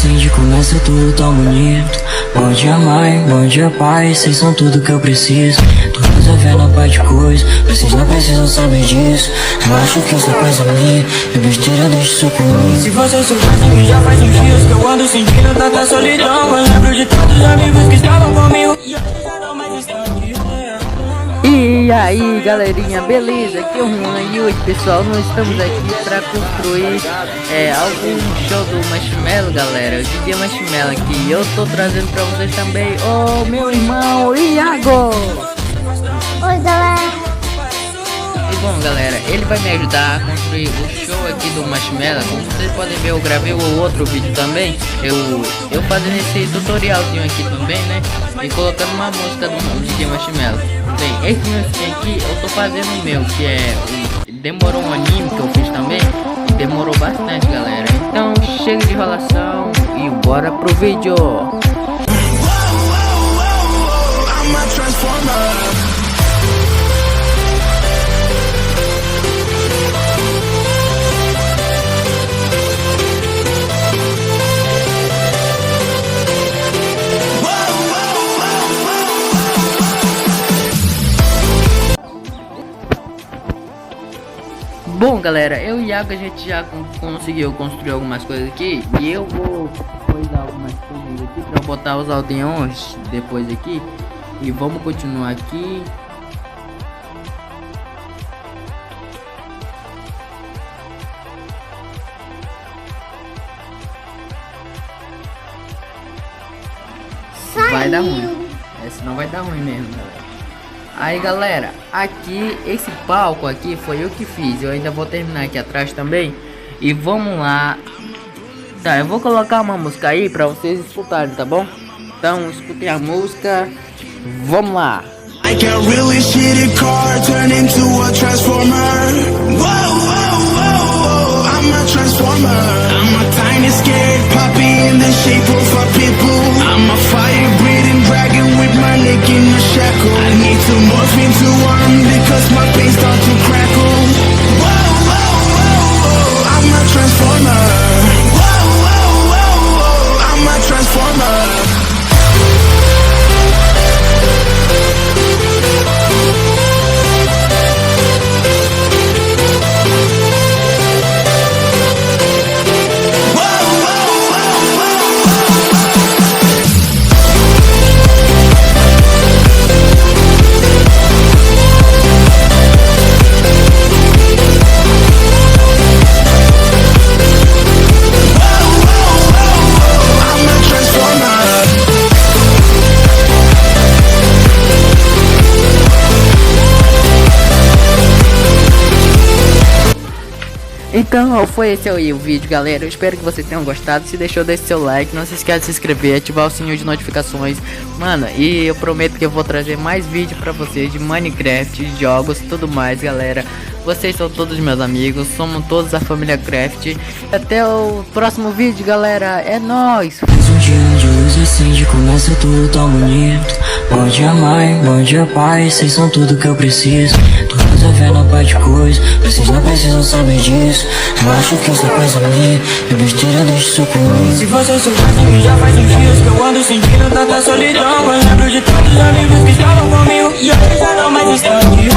acende, começa tudo tão bonito. Bom dia mãe, bom dia pai, vocês são tudo que eu preciso. Tô resolvendo a parte de coisa, vocês não precisam saber disso. Eu acho que essa coisa minha é besteira, deixa isso por mim. Se vocês soubessem que já faz uns dias que eu ando sentindo tanta solidão, eu lembro de todos os amigos que estavam comigo e eles já não mais estão aqui. E aí galerinha, beleza? Aqui é o Juan e hoje pessoal, nós estamos aqui para construir algum show do Marshmello, galera. O DJ Marshmello aqui, eu tô trazendo para vocês também o meu irmão Iago. Oi galera. E bom galera, ele vai me ajudar a construir o show aqui do Marshmello. Como vocês podem ver, eu gravei o outro vídeo também, eu fazendo esse tutorialzinho aqui também, né, e colocando uma música do DJ Marshmello. Bem, esse musiquinho aqui eu tô fazendo o meu, que é demorou um anime que eu fiz também, e demorou bastante galera. Então chega de enrolação e bora pro vídeo. Bom galera, eu e Iago a gente já conseguiu construir algumas coisas aqui, e eu vou coisar algumas coisas aqui para botar os aldeões depois aqui, e vamos continuar aqui. Vai dar ruim, esse não vai dar ruim mesmo galera. Aí galera, aqui, esse palco aqui foi eu que fiz. Eu ainda vou terminar aqui atrás também. E vamos lá. Tá, eu vou colocar uma música aí pra vocês escutarem, tá bom? Então escutem a música. Vamos lá. Like a really shitty car turn into a transformer. Whoa, whoa, whoa, whoa. I'm a transformer. I'm a tiny scared puppy in the shape of a pitbull. I'm a fire breathing dragon with my neck in a shackle. I need to morph into one because my pain starts to crackle. Whoa, whoa, whoa, whoa. I'm a transformer. Whoa, whoa, whoa, whoa. I'm a transformer. Então foi esse aí o vídeo galera, eu espero que vocês tenham gostado. Se deixou, deixe seu like, não se esqueça de se inscrever, ativar o sininho de notificações. Mano, e eu prometo que eu vou trazer mais vídeo pra vocês de Minecraft, de jogos, tudo mais galera. Vocês são todos meus amigos, somos todos a família Craft. Até o próximo vídeo galera, é nóis! Mais um dia de luz acende, começa tudo tão bonito. Bom dia mãe, bom dia pai, vocês são tudo que eu preciso. Tô resolvendo a parte de coisa, vocês não precisam saber disso. Eu acho que essa coisa minha é besteira, deixa isso por mim. Se vocês soubessem que já faz uns dias que eu ando sentindo tanta solidão, eu lembro de todos os amigos que estavam comigo e eles já não mais estão aqui.